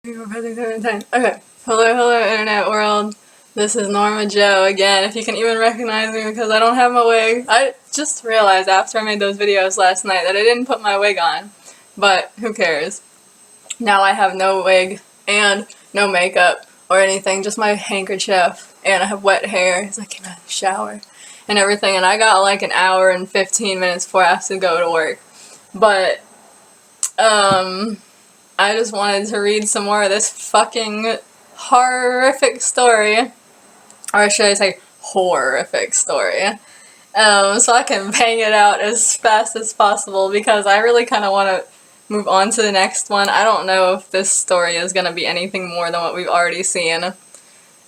Okay, hello internet world. This is Norma Joe again, if you can even recognize me because I don't have my wig. I just realized after I made those videos last night that I didn't put my wig on, but who cares. Now I have no wig and no makeup or anything, just my handkerchief, and I have wet hair because I came out of the shower and everything, and I got like an hour and 15 minutes before I have to go to work. But, I just wanted to read some more of this fucking horrific story. Or should I say horrific story. So I can bang it out as fast as possible because I really kind of want to move on to the next one. I don't know if this story is going to be anything more than what we've already seen.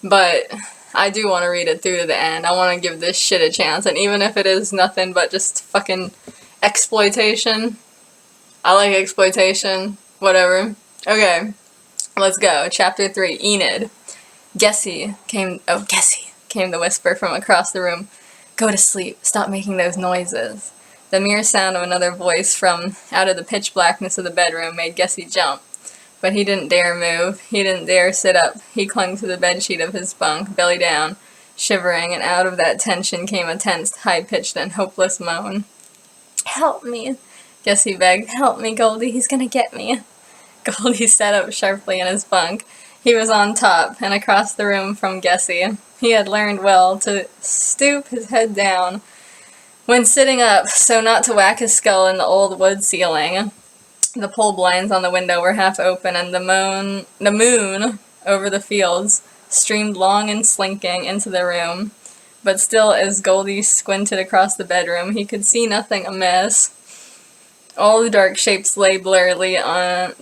But I do want to read it through to the end. I want to give this shit a chance. And even if it is nothing but just fucking exploitation. I like exploitation. Whatever. Okay, let's go. Chapter 3, Enid. Gessie came the whisper from across the room. Go to sleep. Stop making those noises. The mere sound of another voice from out of the pitch blackness of the bedroom made Gessie jump. But he didn't dare move. He didn't dare sit up. He clung to the bedsheet of his bunk, belly down, shivering, and out of that tension came a tense, high-pitched, and hopeless moan. Help me, Gessie begged. Help me, Goldie. He's gonna get me. Goldie sat up sharply in his bunk. He was on top, and across the room from Gessie. He had learned well to stoop his head down when sitting up, so not to whack his skull in the old wood ceiling. The pole blinds on the window were half open, and the moon over the fields streamed long and slinking into the room. But still, as Goldie squinted across the bedroom, he could see nothing amiss. All the dark shapes lay blurrily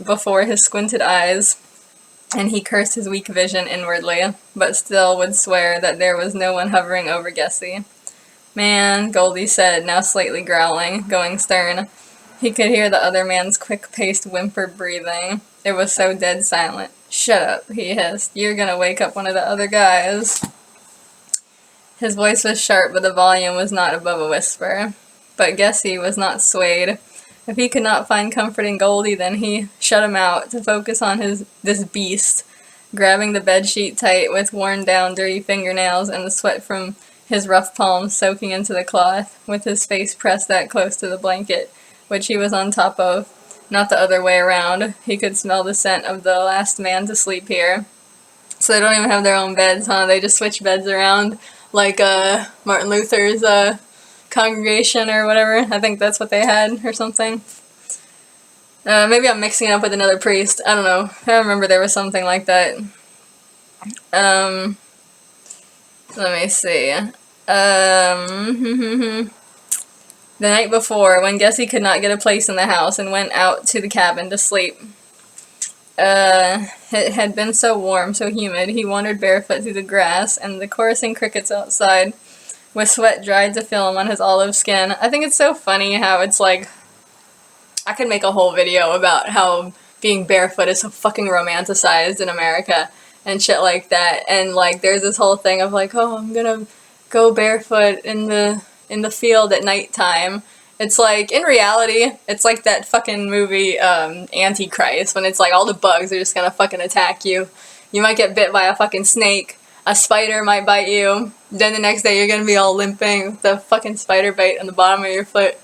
before his squinted eyes, and he cursed his weak vision inwardly, but still would swear that there was no one hovering over Gessie. Man, Goldie said, now slightly growling, going stern. He could hear the other man's quick-paced, whimpered breathing. It was so dead silent. Shut up, he hissed. You're gonna wake up one of the other guys. His voice was sharp, but the volume was not above a whisper. But Gessie was not swayed. If he could not find comfort in Goldie, then he shut him out to focus on this beast, grabbing the bedsheet tight with worn-down, dirty fingernails and the sweat from his rough palms soaking into the cloth, with his face pressed that close to the blanket, which he was on top of, not the other way around. He could smell the scent of the last man to sleep here. So they don't even have their own beds, huh? They just switch beds around like Martin Luther's congregation or whatever. I think that's what they had or something. Maybe I'm mixing it up with another priest. I don't know. I remember there was something like that. Let me see. The night before, when Gessie could not get a place in the house and went out to the cabin to sleep, it had been so warm, so humid, he wandered barefoot through the grass and the chorusing crickets outside, with sweat dried to film on his olive skin. I think it's so funny how it's like, I could make a whole video about how being barefoot is so fucking romanticized in America and shit like that. And like, there's this whole thing of like, oh, I'm gonna go barefoot in the field at nighttime. It's like, in reality, it's like that fucking movie, Antichrist, when it's like all the bugs are just gonna fucking attack you. You might get bit by a fucking snake. A spider might bite you. Then the next day you're gonna be all limping with the fucking spider bite on the bottom of your foot.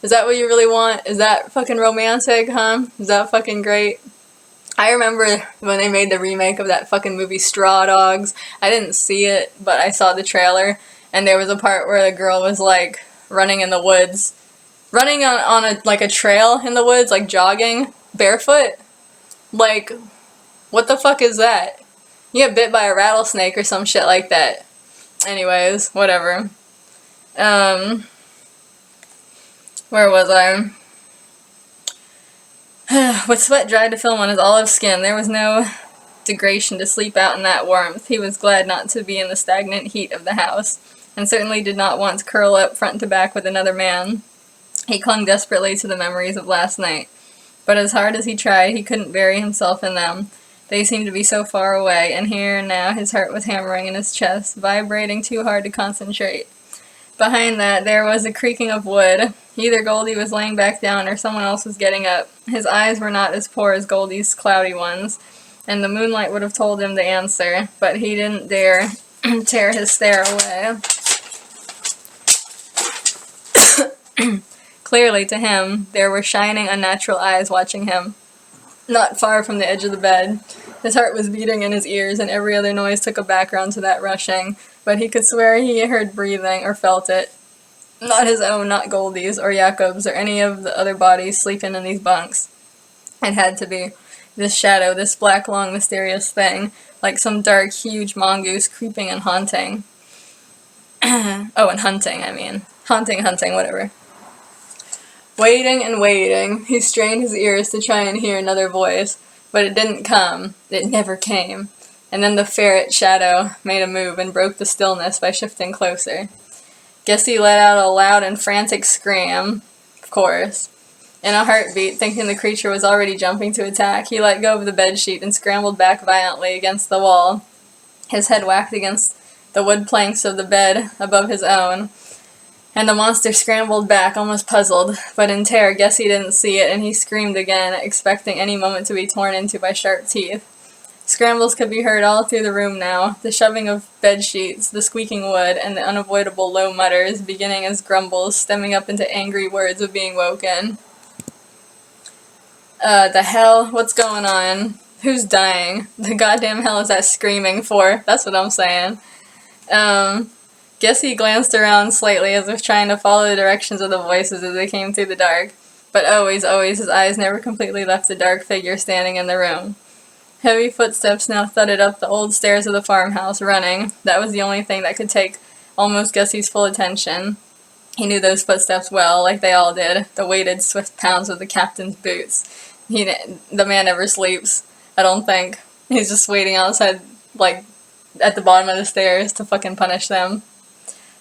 Is that what you really want? Is that fucking romantic, huh? Is that fucking great? I remember when they made the remake of that fucking movie Straw Dogs. I didn't see it, but I saw the trailer, and there was a part where the girl was like running in the woods. Running on a trail in the woods, like jogging, barefoot. Like, what the fuck is that? You get bit by a rattlesnake or some shit like that. Anyways, whatever. Where was I? With sweat dried to film on his olive skin, there was no degradation to sleep out in that warmth. He was glad not to be in the stagnant heat of the house, and certainly did not want to curl up front to back with another man. He clung desperately to the memories of last night, but as hard as he tried, he couldn't bury himself in them. They seemed to be so far away, and here and now his heart was hammering in his chest, vibrating too hard to concentrate. Behind that, there was a creaking of wood. Either Goldie was laying back down or someone else was getting up. His eyes were not as poor as Goldie's cloudy ones, and the moonlight would have told him the answer, but he didn't dare tear his stare away. Clearly, to him, there were shining, unnatural eyes watching him, not far from the edge of the bed. His heart was beating in his ears, and every other noise took a background to that rushing, but he could swear he heard breathing, or felt it. Not his own, not Goldie's, or Jacob's, or any of the other bodies sleeping in these bunks. It had to be. This shadow, this black, long, mysterious thing, like some dark, huge mongoose creeping and haunting. Oh, and hunting, I mean. Hunting, whatever. Waiting and waiting, he strained his ears to try and hear another voice, but it didn't come. It never came. And then the ferret shadow made a move and broke the stillness by shifting closer. Gussie let out a loud and frantic scream, of course. In a heartbeat, thinking the creature was already jumping to attack, he let go of the bedsheet and scrambled back violently against the wall. His head whacked against the wood planks of the bed above his own, and the monster scrambled back, almost puzzled, but in terror Gussie didn't see it, and he screamed again, expecting any moment to be torn into by sharp teeth. Scrambles could be heard all through the room now, the shoving of bed sheets, the squeaking wood, and the unavoidable low mutters, beginning as grumbles, stemming up into angry words of being woken. The hell? What's going on? Who's dying? The goddamn hell is that screaming for? That's what I'm saying. Gussie glanced around slightly as if trying to follow the directions of the voices as they came through the dark, but always, his eyes never completely left the dark figure standing in the room. Heavy footsteps now thudded up the old stairs of the farmhouse, running. That was the only thing that could take almost Gussie's full attention. He knew those footsteps well, like they all did, the weighted, swift pounds of the captain's boots. The man never sleeps, I don't think. He's just waiting outside, like, at the bottom of the stairs to fucking punish them.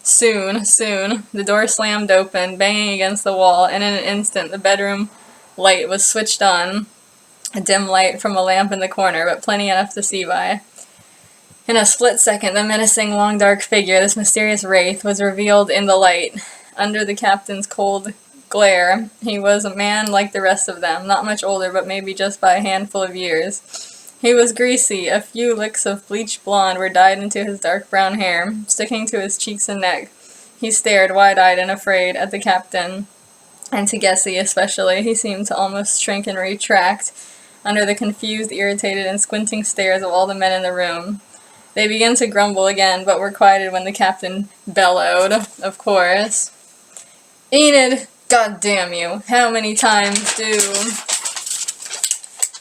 Soon, the door slammed open, banging against the wall, and in an instant the bedroom light was switched on. A dim light from a lamp in the corner, but plenty enough to see by. In a split second, the menacing, long, dark figure, this mysterious wraith, was revealed in the light. Under the captain's cold glare, he was a man like the rest of them, not much older, but maybe just by a handful of years. He was greasy. A few licks of bleached blonde were dyed into his dark brown hair, sticking to his cheeks and neck. He stared, wide-eyed and afraid, at the captain, and to Gussie especially. He seemed to almost shrink and retract under the confused, irritated, and squinting stares of all the men in the room. They began to grumble again, but were quieted when the captain bellowed, of course. Enid, goddamn you, how many times do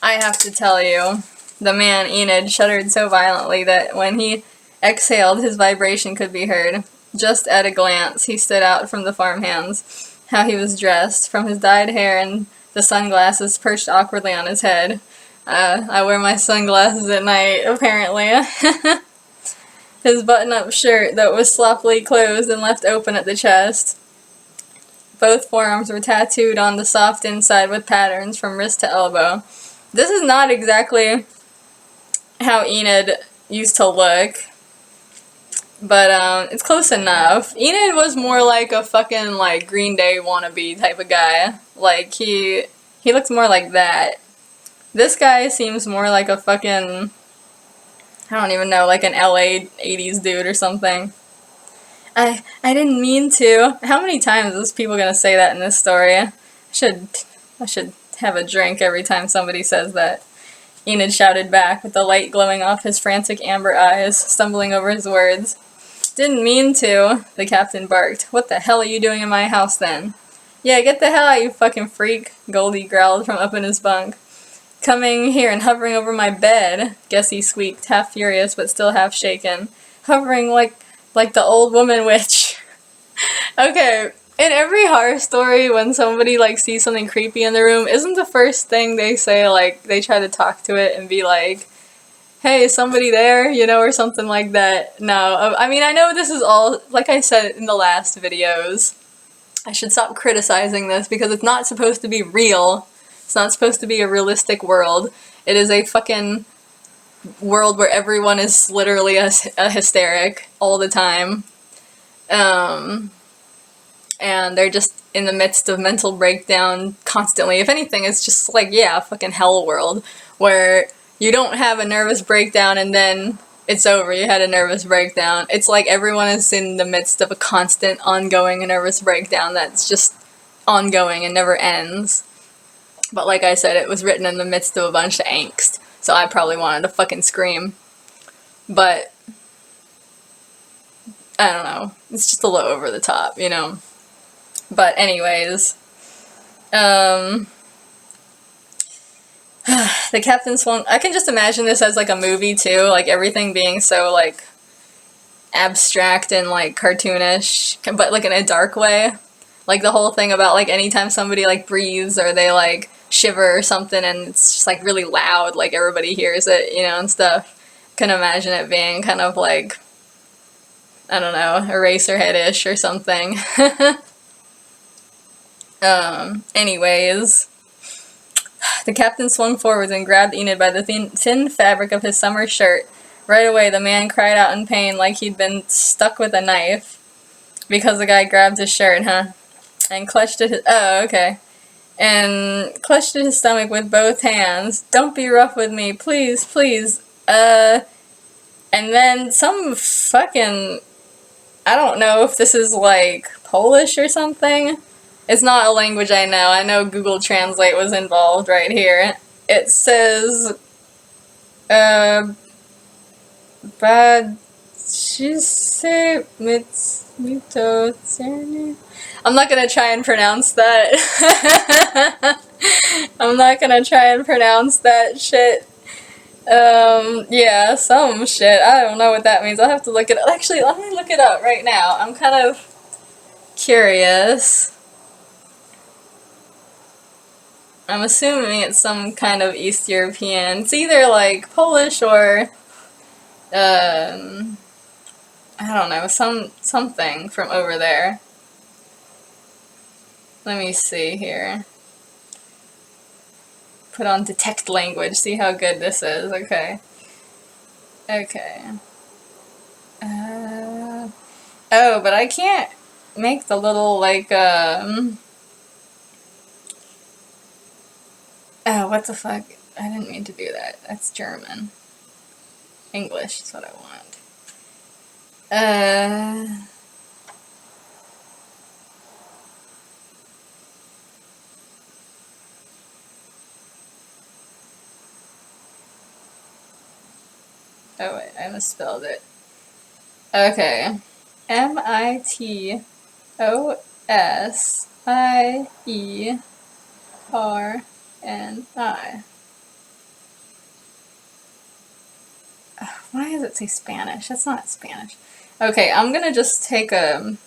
I have to tell you? The man, Enid, shuddered so violently that when he exhaled, his vibration could be heard. Just at a glance, he stood out from the farmhands. How he was dressed, from his dyed hair and the sunglasses perched awkwardly on his head. I wear my sunglasses at night, apparently. His button-up shirt, that was sloppily closed and left open at the chest. Both forearms were tattooed on the soft inside with patterns from wrist to elbow. This is not exactly how Enid used to look, but it's close enough. Enid was more like a fucking, like, Green Day wannabe type of guy. Like, he looks more like that. This guy seems more like a fucking, I don't even know, like an LA 80s dude or something. I didn't mean to. How many times is people gonna say that in this story? I should have a drink every time somebody says that. Enid shouted back, with the light glowing off his frantic amber eyes, stumbling over his words. Didn't mean to, the captain barked. What the hell are you doing in my house then? Yeah, get the hell out, you fucking freak, Goldie growled from up in his bunk. Coming here and hovering over my bed, Gussie squeaked, half furious but still half shaken. Hovering like the old woman witch. Okay, in every horror story, when somebody, like, sees something creepy in the room, isn't the first thing they say, like, they try to talk to it and be like, hey, is somebody there, you know, or something like that? No, I mean, I know this is all, like I said in the last videos, I should stop criticizing this because it's not supposed to be real. It's not supposed to be a realistic world. It is a fucking world where everyone is literally a hysteric all the time. and they're just in the midst of mental breakdown constantly. If anything, it's just like, yeah, a fucking hell world, where you don't have a nervous breakdown and then it's over, you had a nervous breakdown. It's like everyone is in the midst of a constant, ongoing nervous breakdown that's just ongoing and never ends. But like I said, it was written in the midst of a bunch of angst, so I probably wanted to fucking scream. But I don't know, it's just a little over the top, you know? But anyways, the captain swung. I can just imagine this as like a movie too, like everything being so like abstract and like cartoonish, but like in a dark way. Like the whole thing about like anytime somebody like breathes or they like shiver or something and it's just like really loud, like everybody hears it, you know, and stuff. Can imagine it being kind of like, I don't know, Eraserhead-ish or something. Anyways, the captain swung forwards and grabbed Enid by the thin fabric of his summer shirt. Right away, the man cried out in pain like he'd been stuck with a knife. Because the guy grabbed his shirt, huh? And clutched at his... Oh, okay. And clutched at his stomach with both hands. Don't be rough with me, please, please. And then some fucking... I don't know if this is like Polish or something. It's not a language I know. I know Google Translate was involved right here. It says, Badjise Mito Cerny. I'm not gonna try and pronounce that. I'm not gonna try and pronounce that shit. Yeah, some shit. I don't know what that means. I'll have to look it up. Actually, let me look it up right now. I'm kind of curious. I'm assuming it's some kind of East European. It's either like Polish or, I don't know, something from over there. Let me see here. Put on detect language, see how good this is. Okay. Okay. Oh, but I can't make the little, like, oh, what the fuck? I didn't mean to do that. That's German. English is what I want. Oh wait, I misspelled it. Okay. Mitosierni. Why does it say Spanish? That's not Spanish. Okay, I'm gonna just take a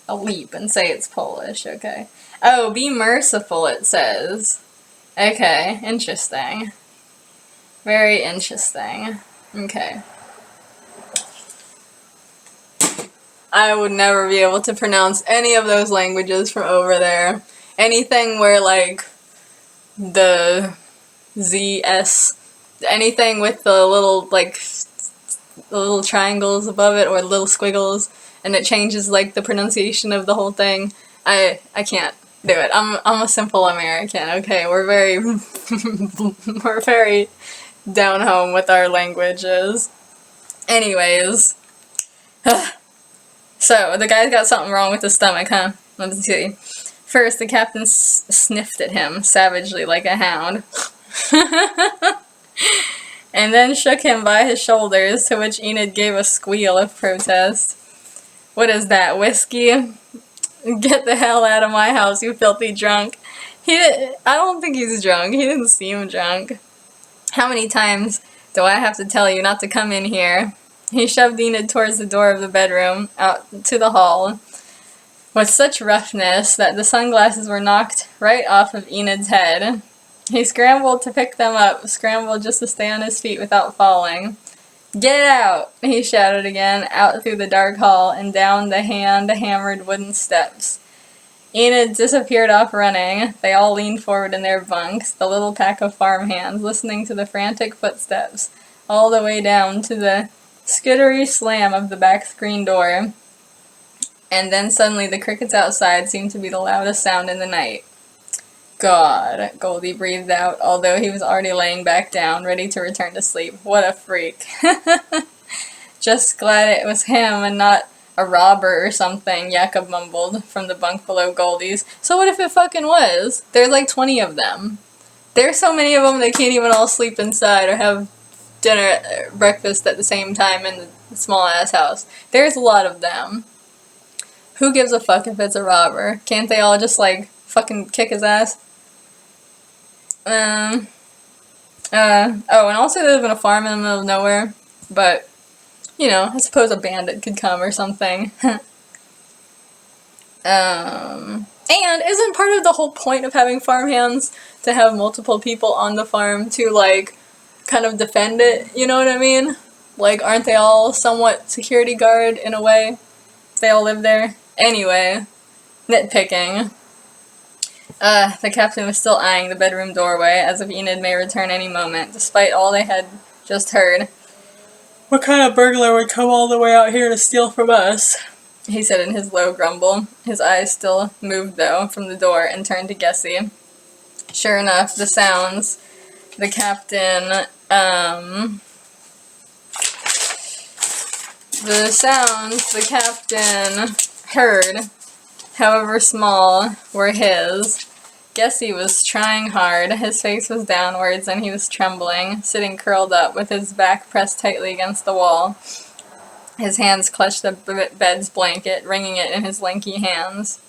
leap and say it's Polish, okay. Oh, be merciful, it says. Okay, interesting. Very interesting. Okay. I would never be able to pronounce any of those languages from over there. Anything where, like, the ZS, anything with the little, like, the little triangles above it or little squiggles, and it changes, like, the pronunciation of the whole thing. I can't do it. I'm a simple American, okay? We're very, we're very down home with our languages. Anyways. So, the guy's got something wrong with his stomach, huh? Let's see. First, the captain sniffed at him, savagely like a hound. And then shook him by his shoulders, to which Enid gave a squeal of protest. What is that, whiskey? Get the hell out of my house, you filthy drunk. I don't think he's drunk. He didn't seem drunk. How many times do I have to tell you not to come in here? He shoved Enid towards the door of the bedroom, out to the hall, with such roughness that the sunglasses were knocked right off of Enid's head. He scrambled to pick them up, scrambled just to stay on his feet without falling. Get out! He shouted again, out through the dark hall and down the hand-hammered wooden steps. Enid disappeared off running. They all leaned forward in their bunks, the little pack of farmhands, listening to the frantic footsteps, all the way down to the skittery slam of the back screen door. And then suddenly the crickets outside seemed to be the loudest sound in the night. God, Goldie breathed out, although he was already laying back down, ready to return to sleep. What a freak. Just glad it was him and not a robber or something, Jakob mumbled from the bunk below Goldie's. So what if it fucking was? There's like 20 of them. There's so many of them they can't even all sleep inside or have dinner, breakfast at the same time in the small-ass house. There's a lot of them. Who gives a fuck if it's a robber? Can't they all just, like, fucking kick his ass? Oh, and also they live in a farm in the middle of nowhere, but, you know, I suppose a bandit could come or something. And isn't part of the whole point of having farmhands to have multiple people on the farm to, like, kind of defend it, you know what I mean? Like, aren't they all somewhat security guard in a way? They all live there. Anyway, nitpicking. The captain was still eyeing the bedroom doorway, as if Enid may return any moment, despite all they had just heard. What kind of burglar would come all the way out here to steal from us? He said in his low grumble. His eyes still moved, though, from the door and turned to Gessie. Sure enough, the sounds the captain, heard, however small, were his. Gessie was trying hard. His face was downwards and he was trembling, sitting curled up with his back pressed tightly against the wall. His hands clutched the bed's blanket, wringing it in his lanky hands.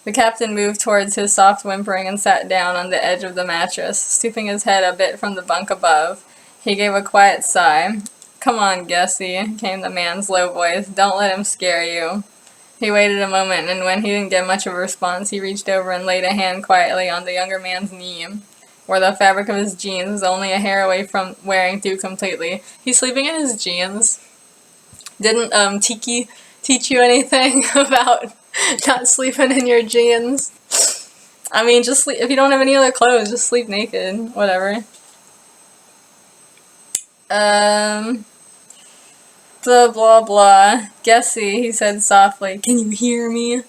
The captain moved towards his soft whimpering and sat down on the edge of the mattress, stooping his head a bit from the bunk above. He gave a quiet sigh. "Come on, Gessie," came the man's low voice. "Don't let him scare you." He waited a moment, and when he didn't get much of a response, he reached over and laid a hand quietly on the younger man's knee, where the fabric of his jeans was only a hair away from wearing through completely. He's sleeping in his jeans. Didn't Tiki teach you anything about not sleeping in your jeans? I mean, just sleep. If you don't have any other clothes, just sleep naked. Whatever. Blah, blah, blah. Gessie, he said softly. "Can you hear me?"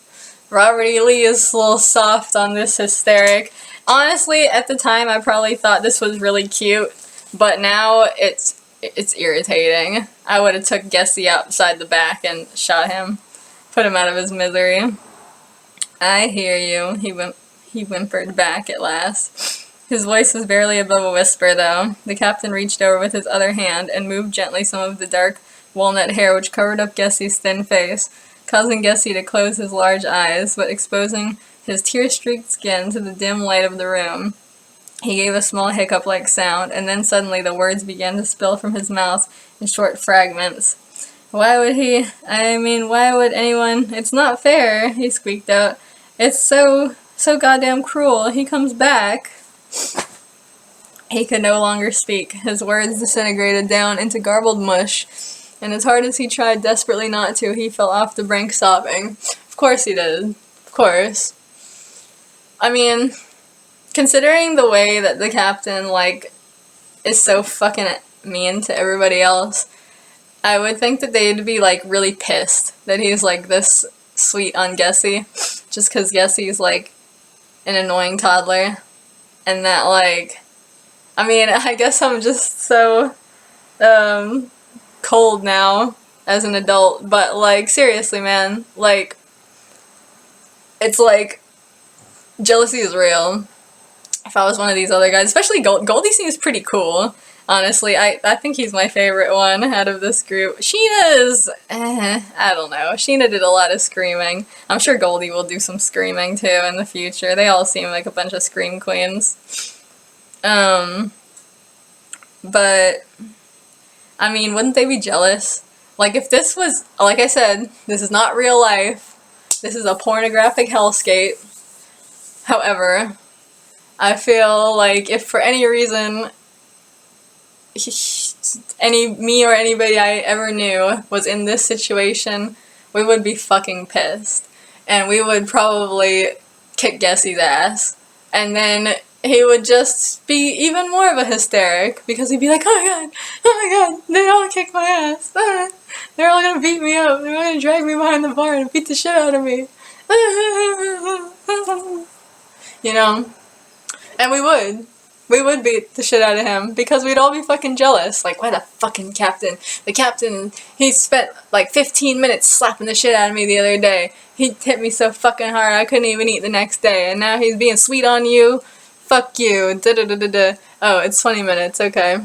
Robert E. Lee is a little soft on this hysteric. Honestly, at the time, I probably thought this was really cute, but now it's irritating. I would have took Gessie outside the back and shot him. Put him out of his misery. "I hear you," he whimpered back at last. His voice was barely above a whisper, though. The captain reached over with his other hand and moved gently some of the dark walnut hair which covered up Gessie's thin face, causing Gessie to close his large eyes, but exposing his tear-streaked skin to the dim light of the room. He gave a small hiccup-like sound, and then suddenly the words began to spill from his mouth in short fragments. Why would anyone? It's not fair," he squeaked out. "It's so goddamn cruel. He comes back." He could no longer speak. His words disintegrated down into garbled mush, and as hard as he tried desperately not to, he fell off the brink sobbing. Of course he did. Of course. I mean, considering the way that the captain, like, is so fucking mean to everybody else, I would think that they'd be, like, really pissed that he's, like, this sweet on Gessie, just because Gessie's, like, an annoying toddler, and that, like, I mean, I guess I'm just so, cold now as an adult, but, like, seriously, man, like, it's like, jealousy is real. If I was one of these other guys, especially Goldie seems pretty cool, honestly. I think he's my favorite one out of this group. Sheena's, I don't know. Sheena did a lot of screaming. I'm sure Goldie will do some screaming, too, in the future. They all seem like a bunch of scream queens. But, I mean, wouldn't they be jealous? Like, if this was, like I said, this is not real life. This is a pornographic hellscape. However, I feel like if for any reason me or anybody I ever knew was in this situation, we would be fucking pissed. And we would probably kick Gessie's ass. And then he would just be even more of a hysteric, because he'd be like, oh my god, they all kicked my ass. They're all gonna beat me up. They're all gonna drag me behind the barn and beat the shit out of me. You know? And we would. We would beat the shit out of him, because we'd all be fucking jealous. Like, why the fucking captain? The captain, he spent like 15 minutes slapping the shit out of me the other day. He hit me so fucking hard I couldn't even eat the next day. And now he's being sweet on you. Fuck you. Da da da da da. Oh, it's 20 minutes. Okay.